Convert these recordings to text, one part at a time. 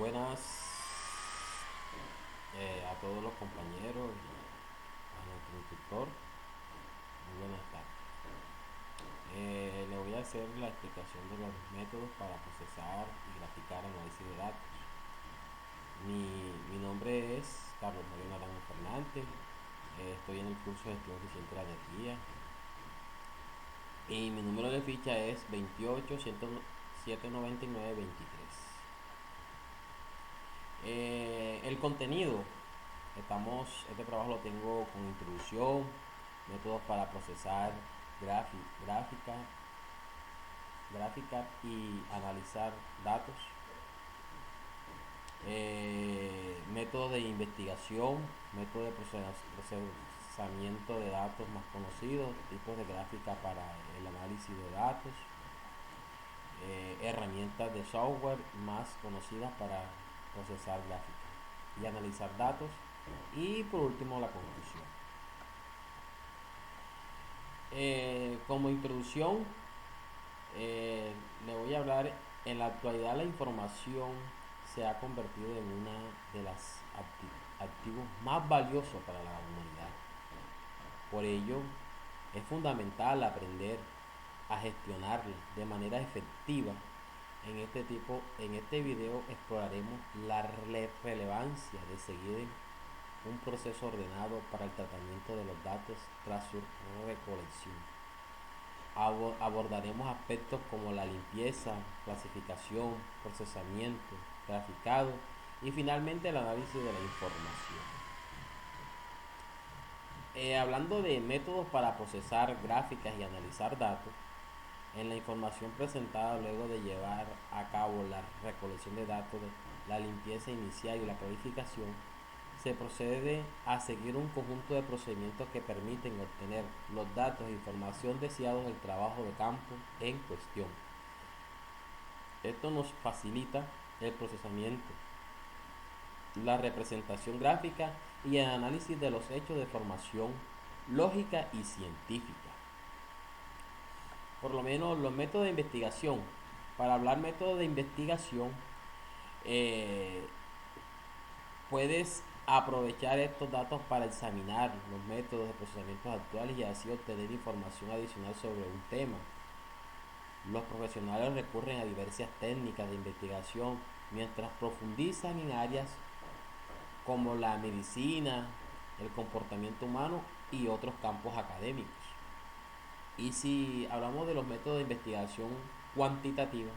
Buenas a todos los compañeros y a nuestro instructor. Muy buenas tardes. Le voy a hacer la explicación de los métodos para procesar y graficar análisis de datos. Mi nombre es Carlos Mario Naranjo Fernández. Estoy en el curso de gestión eficiente de la energía. Y mi número de ficha es 28 799 23. El contenido, este trabajo lo tengo con introducción, métodos para procesar gráfica, y analizar datos, métodos de investigación, método de procesamiento de datos más conocidos, tipos de gráfica para el análisis de datos, herramientas de software más conocidas para procesar gráfica y analizar datos, y por último la conclusión. Como introducción, le voy a hablar. En la actualidad la información se ha convertido en una de las activos más valiosos para la humanidad. Por ello es fundamental aprender a gestionarla de manera efectiva. En este video exploraremos la relevancia de seguir un proceso ordenado para el tratamiento de los datos tras su recolección. Abordaremos aspectos como la limpieza, clasificación, procesamiento, graficado y finalmente el análisis de la información. Hablando de métodos para procesar gráficas y analizar datos, en la información presentada luego de llevar a cabo la recolección de datos, la limpieza inicial y la codificación, se procede a seguir un conjunto de procedimientos que permiten obtener los datos e información deseados del trabajo de campo en cuestión. Esto nos facilita el procesamiento, la representación gráfica y el análisis de los hechos de formación lógica y científica. Por lo menos los métodos de investigación. Para hablar métodos de investigación, puedes aprovechar estos datos para examinar los métodos de procesamiento actuales y así obtener información adicional sobre un tema. Los profesionales recurren a diversas técnicas de investigación mientras profundizan en áreas como la medicina, el comportamiento humano y otros campos académicos. Y si hablamos de los métodos de investigación cuantitativa,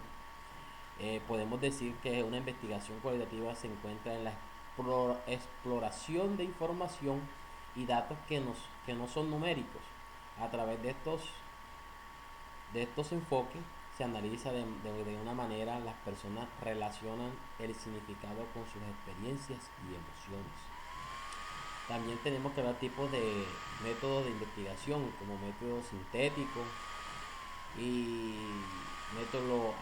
podemos decir que una investigación cualitativa se encuentra en la exploración de información y datos que no son numéricos. A través de estos enfoques se analiza de una manera, las personas relacionan el significado con sus experiencias y emociones. También tenemos que ver tipos de métodos de investigación como método sintético y método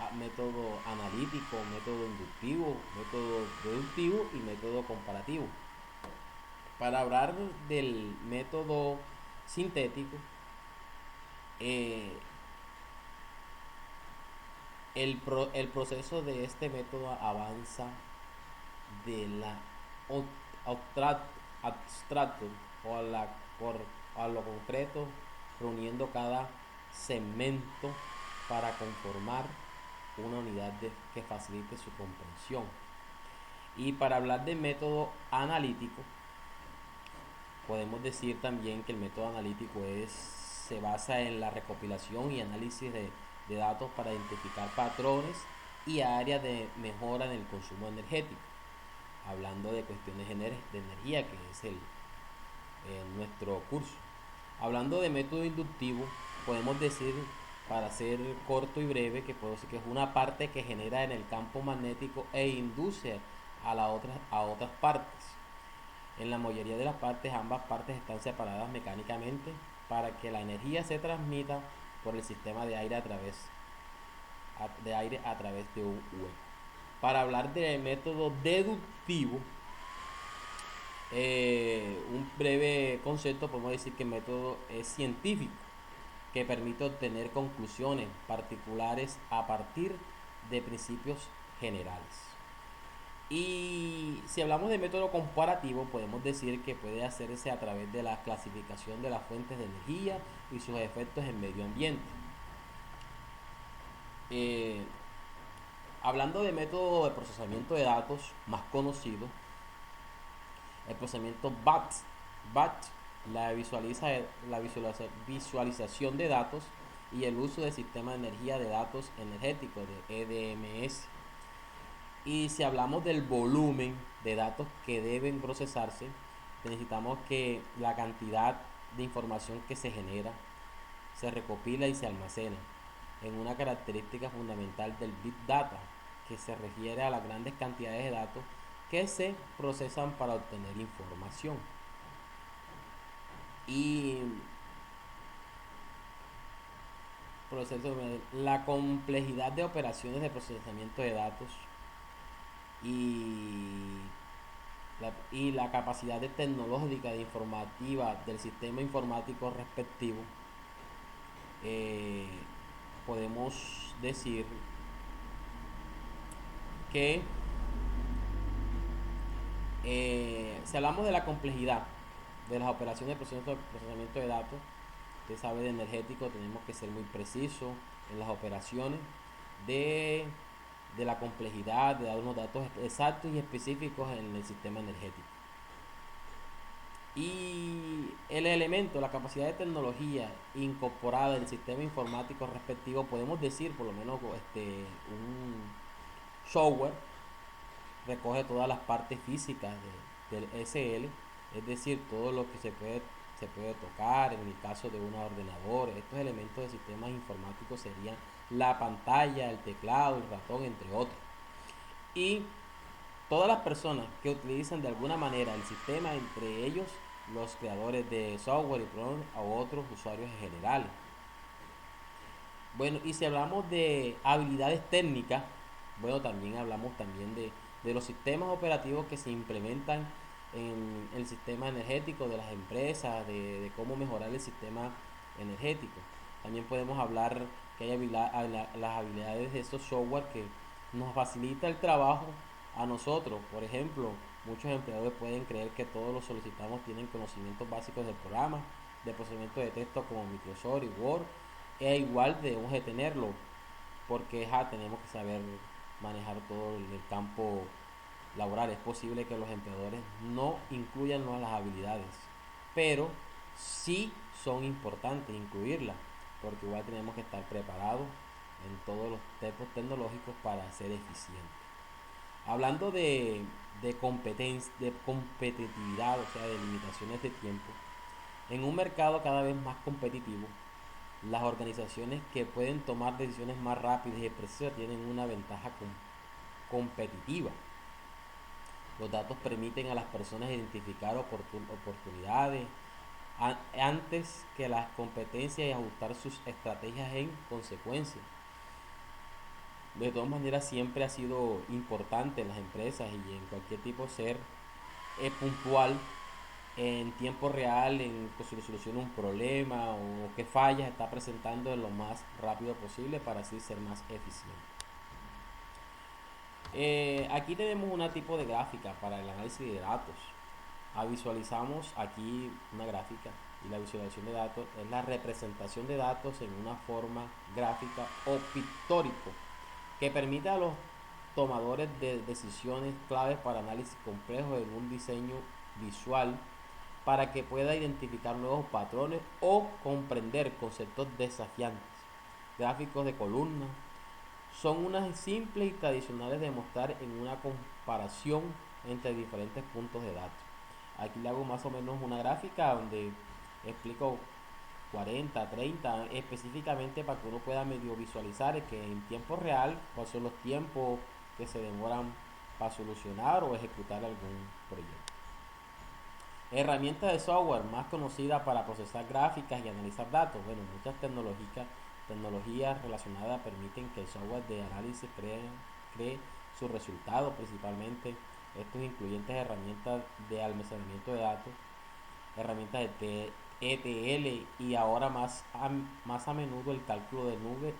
analítico, método inductivo, método deductivo y método comparativo. Para hablar del método sintético, el proceso de este método avanza de la abstracto o a lo concreto, reuniendo cada segmento para conformar una unidad que facilite su comprensión. Y para hablar del método analítico, podemos decir también que el método analítico se basa en la recopilación y análisis de datos para identificar patrones y áreas de mejora en el consumo energético. Hablando de cuestiones de energía, que es nuestro curso. Hablando de método inductivo, podemos decir, para ser corto y breve, que puedo decir que es una parte que genera en el campo magnético e induce a otras partes. En la mayoría de las partes, ambas partes están separadas mecánicamente para que la energía se transmita por el sistema de aire a través de un hueco. Para hablar del método deductivo, un breve concepto, podemos decir que el método es científico, que permite obtener conclusiones particulares a partir de principios generales. Y si hablamos de método comparativo, podemos decir que puede hacerse a través de la clasificación de las fuentes de energía y sus efectos en medio ambiente. Eh, Hablando de método de procesamiento de datos más conocido, el procesamiento BAT. BAT, visualización de datos y el uso del sistema de energía de datos energético de EDMS. Y si hablamos del volumen de datos que deben procesarse, necesitamos que la cantidad de información que se genera se recopila y se almacena en una característica fundamental del Big Data, que se refiere a las grandes cantidades de datos que se procesan para obtener información. Y la complejidad de operaciones de procesamiento de datos y la capacidad de tecnológica de informativa del sistema informático respectivo, eh, podemos decir que si hablamos de la complejidad de las operaciones de procesamiento de datos, usted sabe, de energético tenemos que ser muy precisos en las operaciones de, de la complejidad, de dar unos datos exactos y específicos en el sistema energético. Y el elemento, la capacidad de tecnología incorporada en el sistema informático respectivo, podemos decir, por lo menos un software recoge todas las partes físicas del SL, es decir, todo lo que se puede tocar. En el caso de un ordenador, estos elementos de sistemas informáticos serían la pantalla, el teclado, el ratón, entre otros. Y todas las personas que utilizan de alguna manera el sistema, entre ellos los creadores de software y programas o otros usuarios generales. Bueno, y si hablamos de habilidades técnicas, bueno, también hablamos también de los sistemas operativos que se implementan en el sistema energético de las empresas, de cómo mejorar el sistema energético. También podemos hablar que hay las habilidades de estos software que nos facilita el trabajo a nosotros. Por ejemplo, muchos empleadores pueden creer que todos los solicitados tienen conocimientos básicos del programa de procesamiento de texto como Microsoft y Word. E igual debemos de tenerlo, porque tenemos que saber manejar todo el campo laboral. Es posible que los empleadores no incluyan las habilidades, pero sí son importantes incluirlas, porque igual tenemos que estar preparados en todos los tipos tecnológicos para ser eficientes. Hablando de competitividad, o sea, de limitaciones de tiempo, en un mercado cada vez más competitivo, las organizaciones que pueden tomar decisiones más rápidas y precisas tienen una ventaja competitiva. Los datos permiten a las personas identificar oportunidades antes que las competencias y ajustar sus estrategias en consecuencia. De todas maneras, siempre ha sido importante en las empresas y en cualquier tipo ser puntual en tiempo real en que se solucione un problema o qué fallas está presentando lo más rápido posible para así ser más eficiente. Aquí tenemos un tipo de gráfica para el análisis de datos. Visualizamos aquí una gráfica, y la visualización de datos es la representación de datos en una forma gráfica o pictórico que permite a los tomadores de decisiones claves para análisis complejos en un diseño visual para que pueda identificar nuevos patrones o comprender conceptos desafiantes. Gráficos de columnas son unas simples y tradicionales de mostrar en una comparación entre diferentes puntos de datos. Aquí le hago más o menos una gráfica donde explico 40, 30 específicamente para que uno pueda medio visualizar que en tiempo real cuáles son los tiempos que se demoran para solucionar o ejecutar algún proyecto. Herramientas de software más conocidas para procesar gráficas y analizar datos. Bueno, muchas tecnologías relacionadas permiten que el software de análisis cree sus resultados, principalmente estos incluyentes herramientas de almacenamiento de datos, herramientas de ETL y ahora más a menudo el cálculo de nube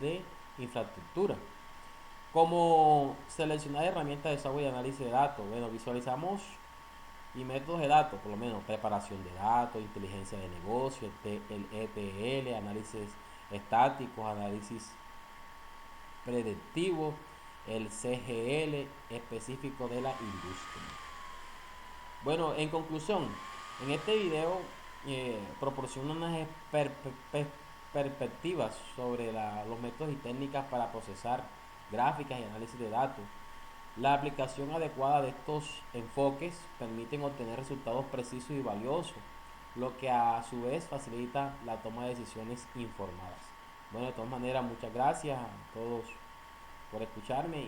de infraestructura. Como seleccionar herramientas de desarrollo y análisis de datos. Bueno, visualizamos y métodos de datos, por lo menos preparación de datos, inteligencia de negocio, el ETL, análisis estáticos, análisis predictivo, el CGL específico de la industria. Bueno, en conclusión, en este video proporciono unas perspectivas sobre los métodos y técnicas para procesar gráficas y análisis de datos. La aplicación adecuada de estos enfoques permiten obtener resultados precisos y valiosos, lo que a su vez facilita la toma de decisiones informadas. Bueno, de todas maneras, muchas gracias a todos por escucharme.